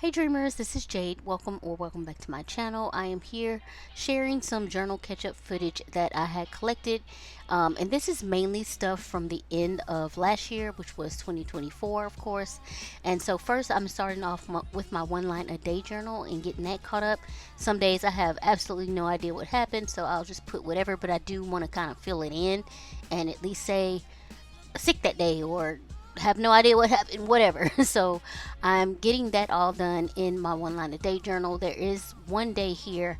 Hey dreamers, this is Jade. Welcome back to my channel. I am here sharing some journal catch-up footage that I had collected. And this is mainly stuff from the end of last year, which was 2024, of course. And so first I'm starting off with my one line a day journal and getting that caught up. Some days I have absolutely no idea what happened, so I'll just put whatever, but I do want to kind of fill it in and at least say sick that day or have no idea what happened, whatever. So I'm getting that all done in my one line a day journal. There is one day here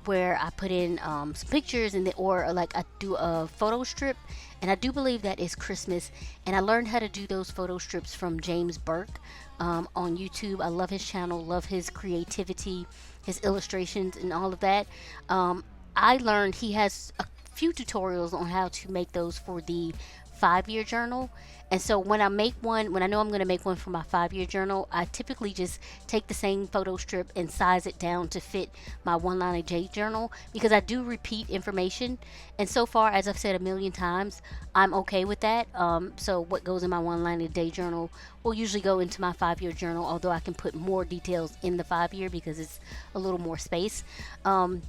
where I put in some pictures or like I do a photo strip, and I do believe that is Christmas. And I learned how to do those photo strips from James Burke on YouTube. I love his channel, love his creativity, his illustrations, and all of that. I learned he has a few tutorials on how to make those for the 5-year journal. And so when I make one, when I know I'm going to make one for my 5-year journal, I typically just take the same photo strip and size it down to fit my one line a day journal, because I do repeat information. And so far, as I've said a million times, I'm okay with that. So what goes in my one line a day journal will usually go into my 5-year journal, although I can put more details in the 5-year because it's a little more space. But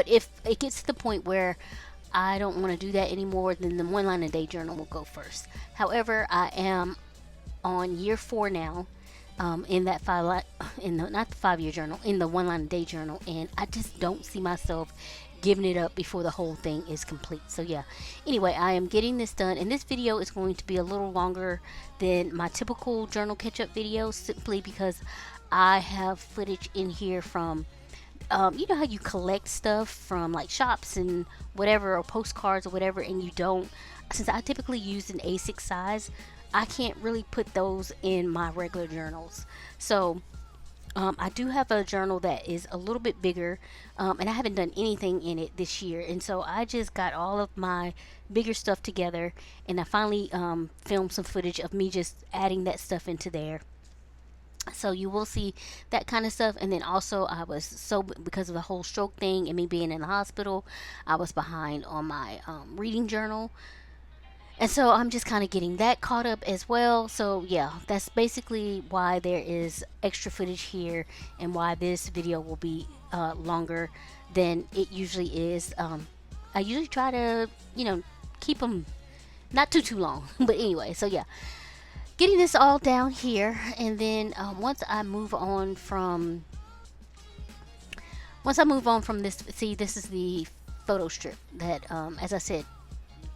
if it gets to the point where I don't want to do that anymore, then the one line a day journal will go first. However, I am on year 4 now, in that not the 5-year journal, in the one line a day journal, and I just don't see myself giving it up before the whole thing is complete. So yeah, anyway, I am getting this done, and this video is going to be a little longer than my typical journal catch-up video, simply because I have footage in here from you know how you collect stuff from like shops and whatever, or postcards or whatever, and you don't, since I typically use an A6 size, I can't really put those in my regular journals. So I do have a journal that is a little bit bigger, and I haven't done anything in it this year, and so I just got all of my bigger stuff together, and I finally filmed some footage of me just adding that stuff into there. So you will see that kind of stuff. And then also, I was because of the whole stroke thing and me being in the hospital, I was behind on my reading journal, and so I'm just kind of getting that caught up as well. So yeah, that's basically why there is extra footage here, and why this video will be longer than it usually is. I usually try to keep them not too long but anyway, so yeah, getting this all down here. And then once I move on from this, see, this is the photo strip that as I said,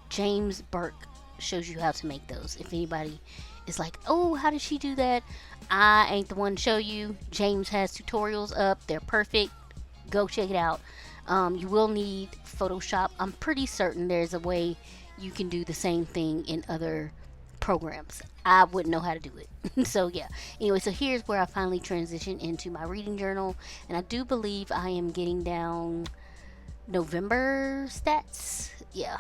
James Burke shows you how to make those. If anybody is like, oh, how did she do that, I ain't the one to show you. James has tutorials up, they're perfect, go check it out. You will need Photoshop. I'm pretty certain there's a way you can do the same thing in other programs. I wouldn't know how to do it. So yeah, anyway, so here's where I finally transition into my reading journal, and I do believe I am getting down November stats. Yeah,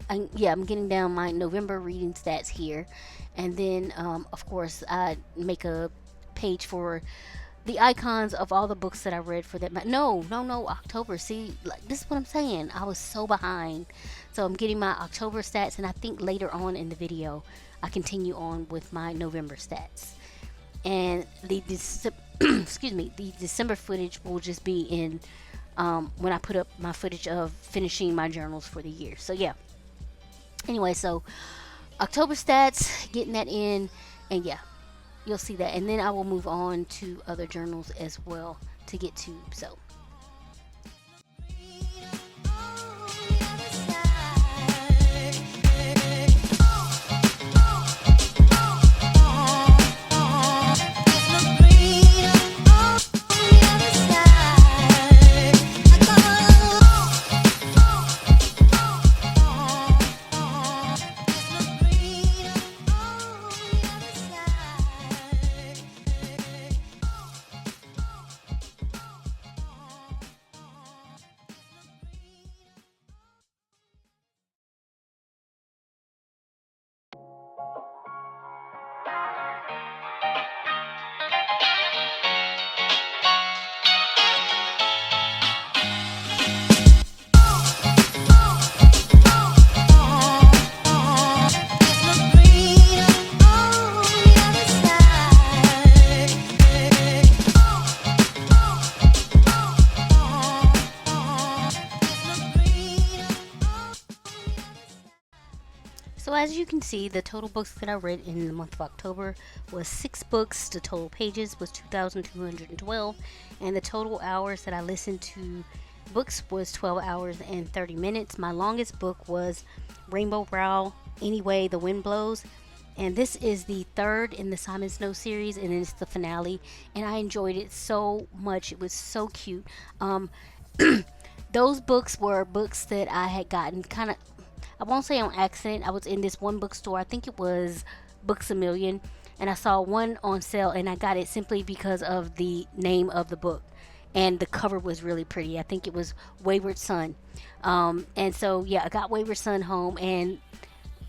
I'm getting down my November reading stats here. And then of course I make a page for the icons of all the books that I read for that no, October. See, like, this is what I'm saying, I was so behind. So I'm getting my October stats, and I think later on in the video I continue on with my November stats. And the excuse me, the December footage will just be in when I put up my footage of finishing my journals for the year. So yeah, anyway, so October stats, getting that in, and yeah, you'll see that. And then I will move on to other journals as well to get to. So as you can see, the total books that I read in the month of October was 6 books. The total pages was 2,212, and the total hours that I listened to books was 12 hours and 30 minutes. My longest book was Rainbow Brow, Anyway the Wind Blows, and this is the third in the Simon Snow series, and it's the finale, and I enjoyed it so much. It was so cute. Those books were books that I had gotten kind of, I won't say on accident. I was in this one bookstore, I think it was Books A Million, and I saw one on sale, and I got it simply because of the name of the book, and the cover was really pretty. I think it was Wayward Son. And so yeah, I got Wayward Son home, and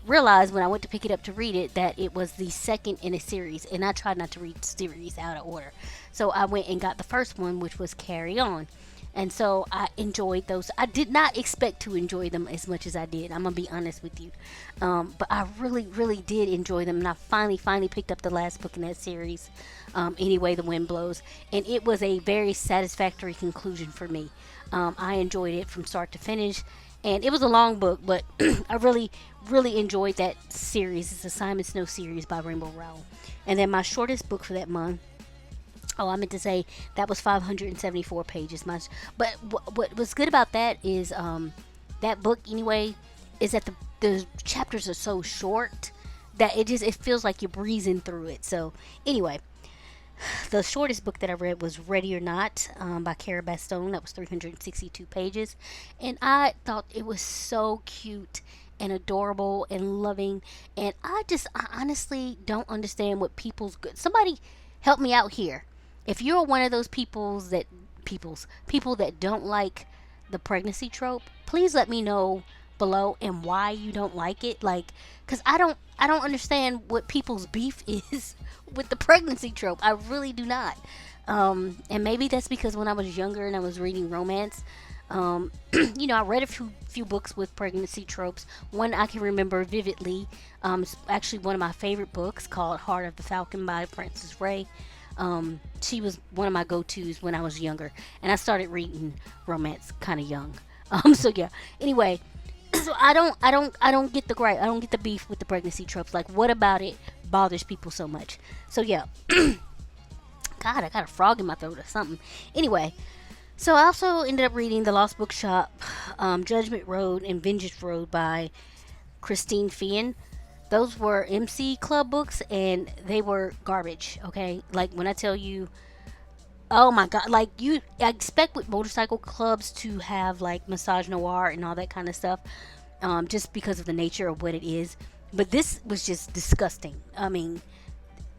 realized when I went to pick it up to read it that it was the second in a series, and I tried not to read series out of order. So I went and got the first one, which was Carry On. And so I enjoyed those. I did not expect to enjoy them as much as I did. I'm going to be honest with you. But I really, really did enjoy them. And I finally picked up the last book in that series, Anyway the Wind Blows. And it was a very satisfactory conclusion for me. I enjoyed it from start to finish. And it was a long book, but I really, really enjoyed that series. It's a Simon Snow series by Rainbow Rowell. And then my shortest book for that month, I meant to say that was 574 pages. But what was good about that is that book anyway is that the chapters are so short that it feels like you're breezing through it. So anyway, the shortest book that I read was Ready or Not by Cara Bastone. That was 362 pages, and I thought it was so cute and adorable and loving. And I honestly don't understand what somebody help me out here. If you're one of those people that don't like the pregnancy trope, please let me know below and why you don't like it. Like, cause I don't understand what people's beef is with the pregnancy trope. I really do not. And maybe that's because when I was younger and I was reading romance, I read a few books with pregnancy tropes. One I can remember vividly, it's actually one of my favorite books, called Heart of the Falcon by Frances Ray. She was one of my go-tos when I was younger, and I started reading romance kind of young. So yeah. Anyway, so I don't get the gripe. I don't get the beef with the pregnancy tropes. Like, what about it bothers people so much? So yeah. God, I got a frog in my throat or something. Anyway, so I also ended up reading The Lost Bookshop, Judgment Road, and Vengeance Road by Christine Feehan. Those were MC Club books, and they were garbage, okay? Like, when I tell you, oh my God, like, I expect with motorcycle clubs to have, like, massage noir and all that kind of stuff, just because of the nature of what it is. But this was just disgusting. I mean,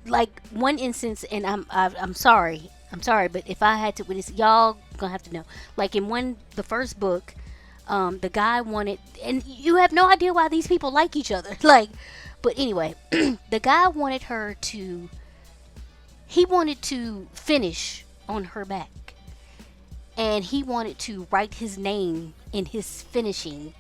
like, one instance, and I'm sorry, but if I had to witness, y'all gonna have to know. Like, in the first book, the guy wanted, and you have no idea why these people like each other. Like, but anyway, the guy wanted he wanted to finish on her back. And he wanted to write his name in his finishing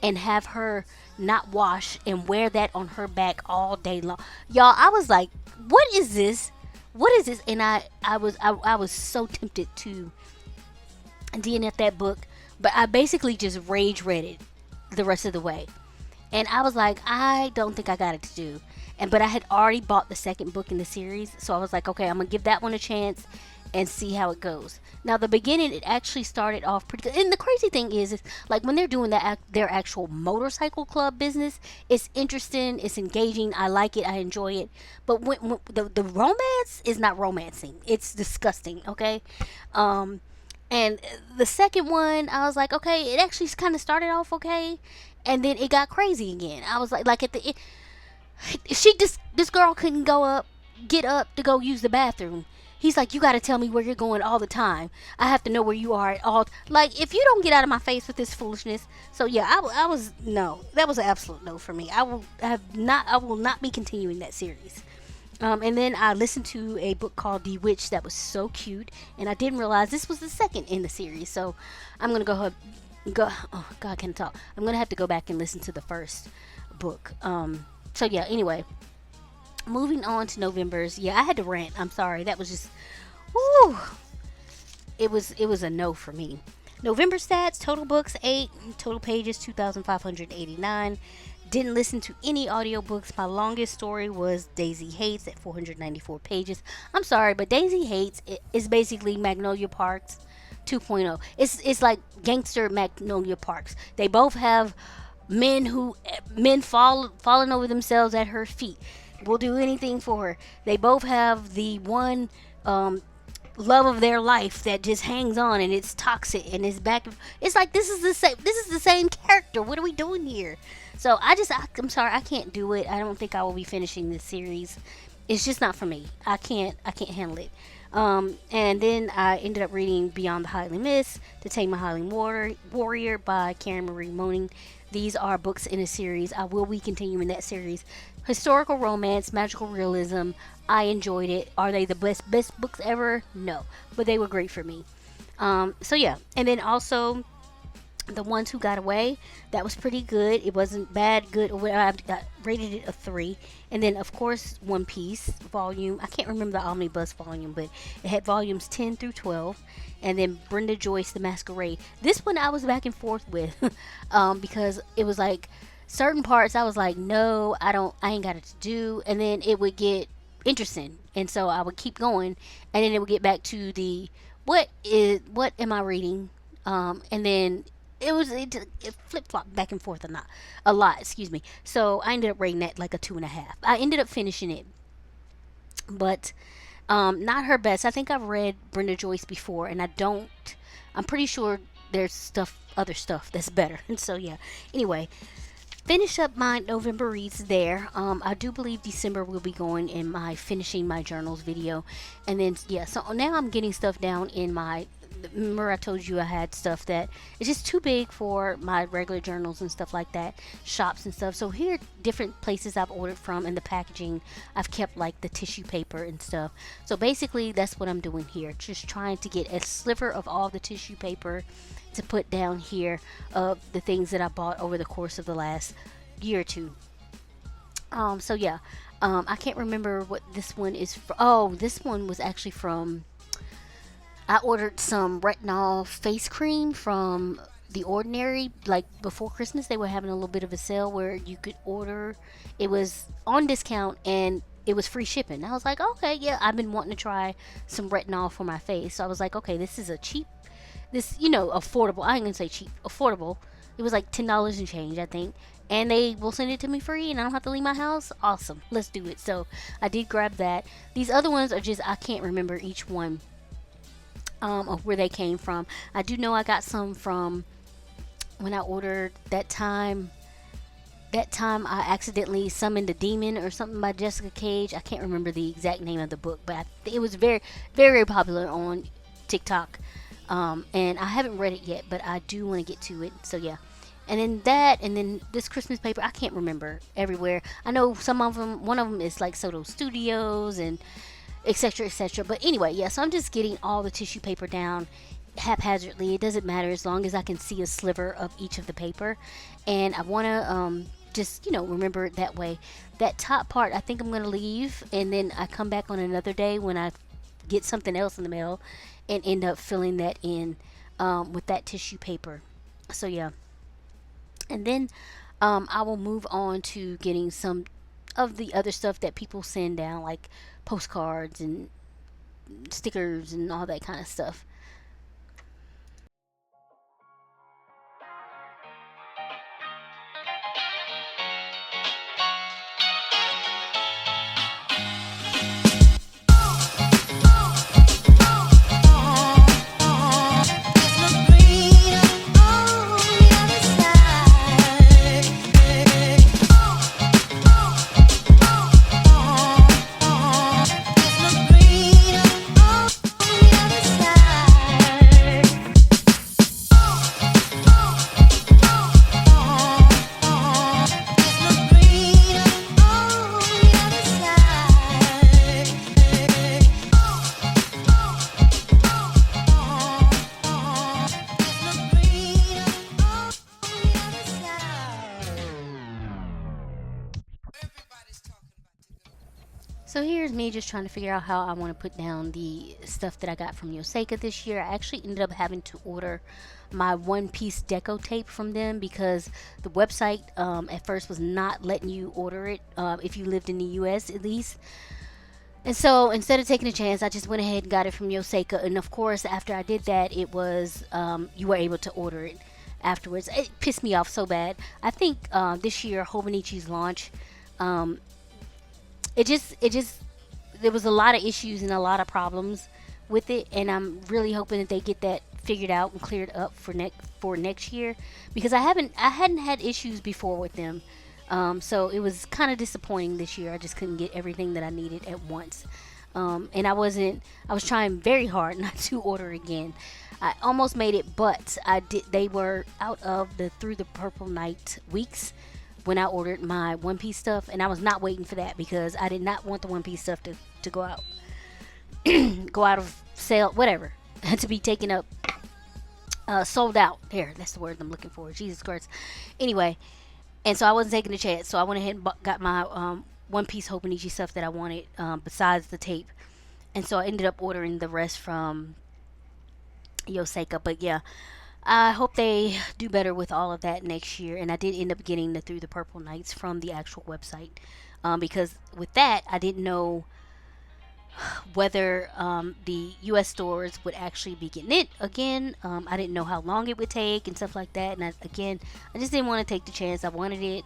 and have her not wash and wear that on her back all day long. Y'all, I was like, what is this? What is this? And I was so tempted to DNF that book, but I basically just rage read it the rest of the way. And I was like, I don't think I got it to do. But I had already bought the second book in the series, so I was like, okay, I'm gonna give that one a chance and see how it goes. Now, the beginning, it actually started off pretty good. And the crazy thing is like, when they're doing their actual motorcycle club business, it's interesting, it's engaging, I like it, I enjoy it. But when the romance is not romancing, it's disgusting, okay? And the second one, I was like, okay, it actually kind of started off okay, and then it got crazy again. I was like at the this girl couldn't get up to go use the bathroom. He's like, you got to tell me where you're going all the time. I have to know where you are at all. Like, if you don't get out of my face with this foolishness. So yeah, I was no. That was an absolute no for me. I will not be continuing that series. And then I listened to a book called Bewitched that was so cute, and I didn't realize this was the second in the series. So I'm gonna go. Oh God, I can't talk. I'm gonna have to go back and listen to the first book. So yeah. Anyway, moving on to November's. Yeah, I had to rant. I'm sorry. That was just, woo. It was a no for me. November stats: total books 8, total pages 2,589, Didn't listen to any audiobooks. My longest story was Daisy Hates at 494 pages. I'm sorry, but Daisy Hates is basically Magnolia Parks 2.0. It's like gangster Magnolia Parks. They both have men falling over themselves at her feet. Will do anything for her. They both have the one love of their life that just hangs on, and it's toxic, and it's back. It's like this is the same character. What are we doing here? So I'm sorry, I can't do it. I don't think I will be finishing this series. It's just not for me. I can't handle it. And then I ended up reading Beyond the Highly Mist, To Tame a Highly Warrior by Karen Marie Moning. These are books in a series. I will be continuing that series. Historical romance, magical realism. I enjoyed it. Are they the best books ever? No, but they were great for me. So yeah, and then also The Ones Who Got Away. That was pretty good. It wasn't bad, good. I rated it a 3. And then, of course, One Piece volume. I can't remember the omnibus volume, but it had volumes 10 through 12. And then Brenda Joyce, The Masquerade. This one I was back and forth with because it was like certain parts I was like, no, I ain't got it to do. And then it would get interesting. And so I would keep going. And then it would get back to the, what am I reading? And then it flip flopped back and forth a lot, excuse me. So I ended up rating that like a 2.5. I ended up finishing it, but not her best. I think I've read Brenda Joyce before, and I'm pretty sure there's other stuff that's better. And so yeah. Anyway, finish up my November reads there. I do believe December will be going in my finishing my journals video, and then yeah. So now I'm getting stuff down in my. Remember I told you I had stuff that is just too big for my regular journals and stuff like that, shops and stuff. So here are different places I've ordered from, and the packaging I've kept like the tissue paper and stuff. So basically that's what I'm doing here, just trying to get a sliver of all the tissue paper to put down here of the things that I bought over the course of the last year or two. So yeah, I can't remember what this one is from. Oh, this one was actually from, I ordered some retinol face cream from The Ordinary. Like before Christmas, they were having a little bit of a sale where you could order. It was on discount and it was free shipping. I was like, okay, yeah, I've been wanting to try some retinol for my face. So I was like, okay, this is affordable. I ain't gonna say cheap, affordable. It was like $10 and change, I think. And they will send it to me free and I don't have to leave my house. Awesome. Let's do it. So I did grab that. These other ones are just, I can't remember each one. Of where they came from. I do know I got some from when I ordered that time I accidentally summoned a demon or something by Jessica Cage. I can't remember the exact name of the book, but it was very, very popular on TikTok. And I haven't read it yet, but I do want to get to it. So yeah. And then that, and then this Christmas paper, I can't remember everywhere. I know some of them, one of them is like Soto Studios and etc., etc. But anyway, yeah, so I'm just getting all the tissue paper down haphazardly. It doesn't matter as long as I can see a sliver of each of the paper. And I want to just, remember it that way. That top part, I think I'm going to leave, and then I come back on another day when I get something else in the mail and end up filling that in with that tissue paper. So, yeah. And then I will move on to getting some of the other stuff that people send down, like postcards and stickers and all that kind of stuff. me just trying to figure out how I want to put down the stuff that I got from Yoseka this year. I actually ended up having to order my one piece deco tape from them because the website at first was not letting you order it if you lived in the US at least. And so instead of taking a chance, I just went ahead and got it from Yoseka. And of course, after I did that, it was you were able to order it afterwards. It pissed me off so bad. I think this year Hobonichi's launch, um, it just there was a lot of issues and a lot of problems with it, and I'm really hoping that they get that figured out and cleared up for next year because I hadn't had issues before with them. So it was kind of disappointing this year. I just couldn't get everything that I needed at once. And I was trying very hard not to order again. I almost made it, but I did. They were out of the Through the Purple Night weeks when I ordered my One Piece stuff, and I was not waiting for that because I did not want the One Piece stuff to go out, go out of sale, whatever, to be taken up, sold out. There, that's the word I'm looking for. Jesus Christ. Anyway, and so I wasn't taking a chance, so I went ahead and got my One Piece Hobonichi stuff that I wanted, besides the tape, and so I ended up ordering the rest from Yoseka. But yeah, I hope they do better with all of that next year. And I did end up getting the Through the Purple Nights from the actual website, because with that I didn't know whether the U.S. stores would actually be getting it again. I didn't know how long it would take and stuff like that. And I just didn't want to take the chance. I wanted it,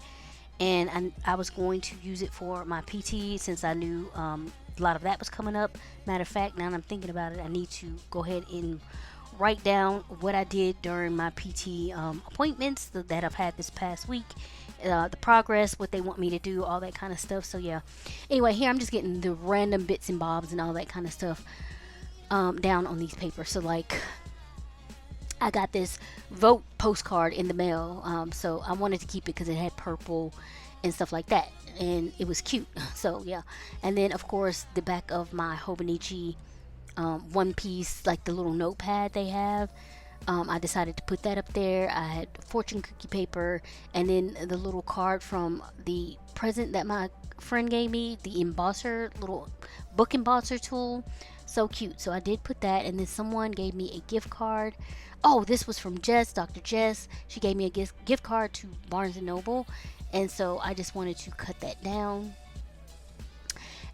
and I was going to use it for my PT since I knew a lot of that was coming up. Matter of fact, now that I'm thinking about it, I need to go ahead and write down what I did during my PT appointments that I've had this past week, the progress, what they want me to do, all that kind of stuff. So yeah, anyway, here I'm just getting the random bits and bobs and all that kind of stuff down on these papers. So like, I got this vote postcard in the mail, so I wanted to keep it because it had purple and stuff like that, and it was cute. So yeah, and then of course the back of my Hobonichi One Piece, like the little notepad they have, I decided to put that up there. I had fortune cookie paper, and then the little card from the present that my friend gave me, the embosser, little book embosser tool. So cute. So I did put that, and then someone gave me a gift card. Oh, this was from Jess, Dr. Jess. She gave me a gift card to Barnes and Noble, and so I just wanted to cut that down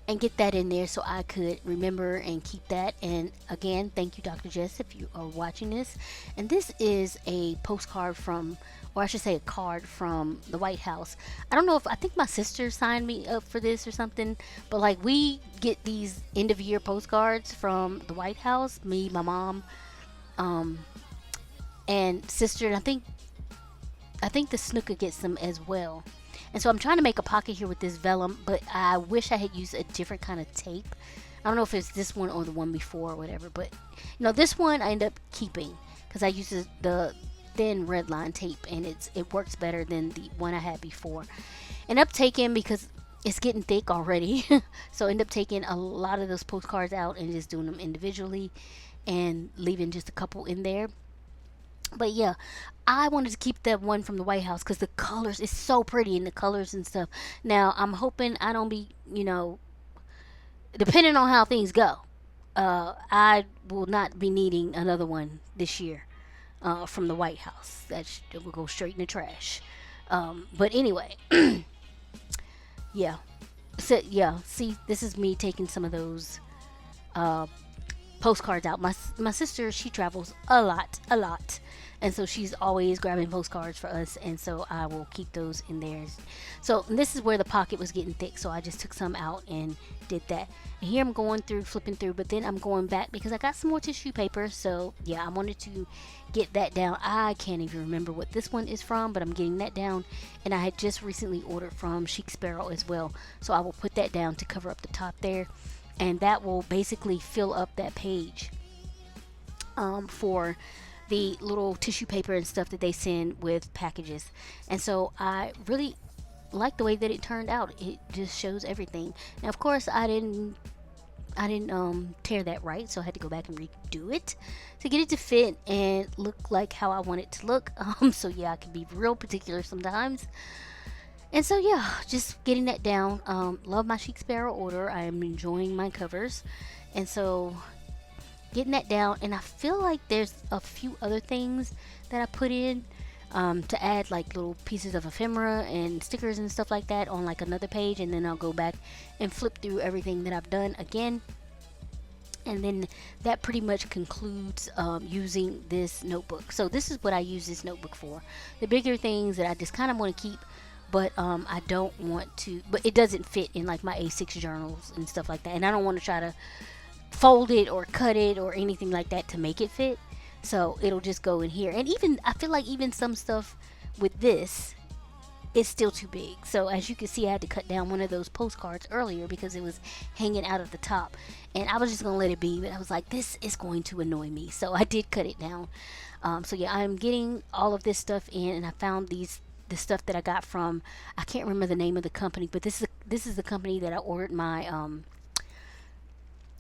and get that in there so I could remember and keep that. And again, thank you, Dr. Jess, if you are watching this. And this is a postcard from, or I should say a card from the White House. I don't know if, I think my sister signed me up for this or something, but like, we get these end of year postcards from the White House, me, my mom, and sister, and I think the snooker gets them as well. And so I'm trying to make a pocket here with this vellum, but I wish I had used a different kind of tape. I don't know if it's this one or the one before or whatever, but you know, this one I end up keeping because I use the thin red line tape, and it works better than the one I had before. And up taking, because it's getting thick already, so I end up taking a lot of those postcards out and just doing them individually and leaving just a couple in there. But yeah, I wanted to keep that one from the White House because the colors is so pretty, and the colors and stuff. Now I'm hoping I don't be, depending on how things go, I will not be needing another one this year from the White House. That will go straight in the trash. But anyway, yeah. So yeah, see, this is me taking some of those postcards out. My sister, she travels a lot, and so she's always grabbing postcards for us, and so I will keep those in there. So this is where the pocket was getting thick, so I just took some out and did that. And here I'm going through, flipping through, but then I'm going back because I got some more tissue paper. So yeah, I wanted to get that down. I can't even remember what this one is from, but I'm getting that down, and I had just recently ordered from Chic Sparrow as well, so I will put that down to cover up the top there, and that will basically fill up that page for the little tissue paper and stuff that they send with packages. And so I really like the way that it turned out. It just shows everything. Now of course I didn't tear that right, so I had to go back and redo it to get it to fit and look like how I want it to look. So yeah, I can be real particular sometimes. And so yeah, just getting that down. Love my Chic Sparrow order. I am enjoying my covers, and so getting that down. And I feel like there's a few other things that I put in to add, like little pieces of ephemera and stickers and stuff like that on like another page, and then I'll go back and flip through everything that I've done again. And then that pretty much concludes using this notebook. So this is what I use this notebook for. The bigger things that I just kind of want to keep, but I don't want to, but it doesn't fit in like my A6 journals and stuff like that. And I don't want to try to fold it or cut it or anything like that to make it fit. So it'll just go in here. And even, I feel like even some stuff with this, it's still too big. So as you can see, I had to cut down one of those postcards earlier because it was hanging out of the top, and I was just gonna let it be, but I was like, this is going to annoy me, so I did cut it down. So yeah, I'm getting all of this stuff in, and I found the stuff that I got from, I can't remember the name of the company, but this is the company that I ordered my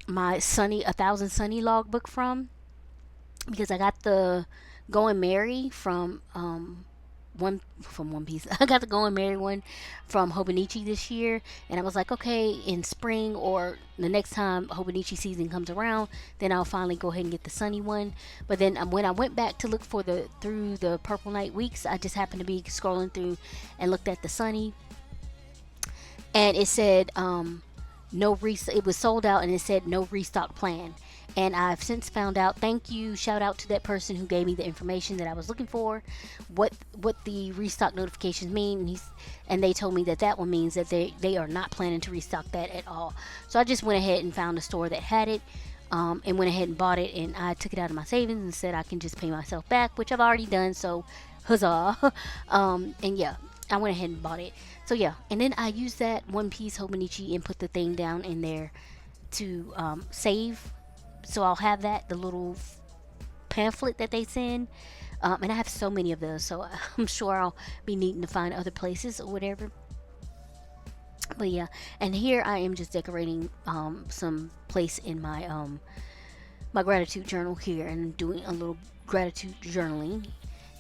my Sunny 1000 Sunny logbook because I got the Going Merry from One Piece. I got the Going Merry one from Hobonichi this year, and I was like, okay, in spring or the next time Hobonichi season comes around, then I'll finally go ahead and get the Sunny one. But then when I went back to look for through the Purple Night weeks, I just happened to be scrolling through and looked at the Sunny, and it said it was sold out, and it said no restock plan. And I've since found out, thank you, shout out to that person who gave me the information that I was looking for, what the restock notifications mean. And they told me that one means that they are not planning to restock that at all. So I just went ahead and found a store that had it, and went ahead and bought it, and I took it out of my savings and said I can just pay myself back, which I've already done, so huzzah. And yeah, I went ahead and bought it. So yeah, and then I used that One Piece Hobonichi and put the thing down in there to save. So I'll have that, the little pamphlet that they send, and I have so many of those, so I'm sure I'll be needing to find other places or whatever. But yeah, and here I am just decorating some place in my my gratitude journal here, and doing a little gratitude journaling.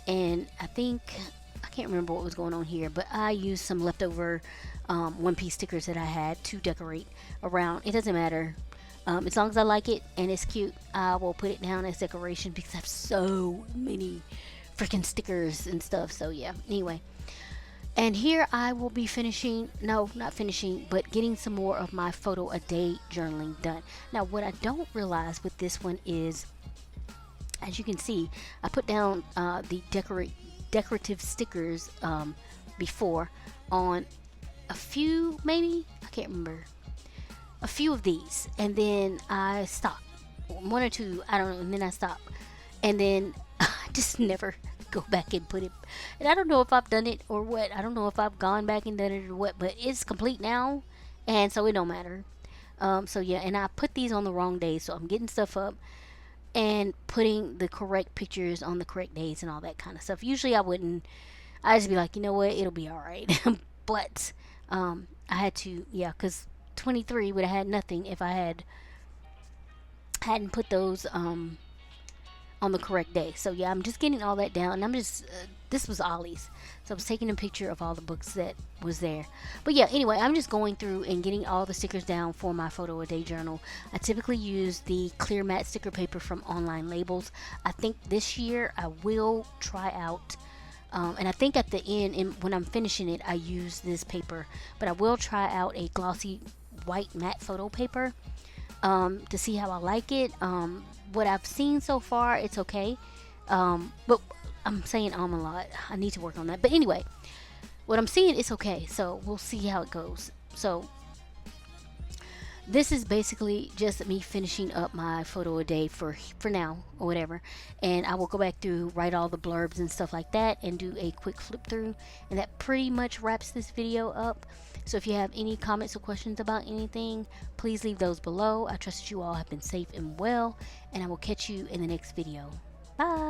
And I can't remember what was going on here, but I used some leftover One Piece stickers that I had to decorate around. It doesn't matter. As long as I like it and it's cute, I will put it down as decoration because I have so many freaking stickers and stuff. So yeah, anyway. And here I will be finishing, no, not finishing, but getting some more of my photo a day journaling done. Now, what I don't realize with this one is, as you can see, I put down the decorative stickers before on a few, maybe, I can't remember, a few of these, and then I stopped, one or two, I don't know, and then I stopped, and then I just never go back and put it, and I don't know if I've done it or what. I don't know if I've gone back and done it or what, but it's complete now, and so it don't matter. So yeah, and I put these on the wrong days, so I'm getting stuff up and putting the correct pictures on the correct days and all that kind of stuff. Usually I wouldn't, I'd just be like, you know what, it'll be all right. But I had to, yeah, because 23 would have had nothing if I hadn't put those on the correct day. So yeah, I'm just getting all that down, and I'm just this was Ollie's, so I was taking a picture of all the books that was there. But yeah, anyway, I'm just going through and getting all the stickers down for my photo a day journal. I typically use the clear matte sticker paper from Online Labels. I think this year I will try out and I think at the end, when I'm finishing it, I use this paper, but I will try out a glossy white matte photo paper to see how I like it. What I've seen so far, it's okay, but I'm saying a lot. I need to work on that, but anyway, what I'm seeing, it's okay, so we'll see how it goes. So this is basically just me finishing up my photo a day for now or whatever, and I will go back through, write all the blurbs and stuff like that, and do a quick flip through, and that pretty much wraps this video up. So if you have any comments or questions about anything, please leave those below. I trust that you all have been safe and well, and I will catch you in the next video. Bye.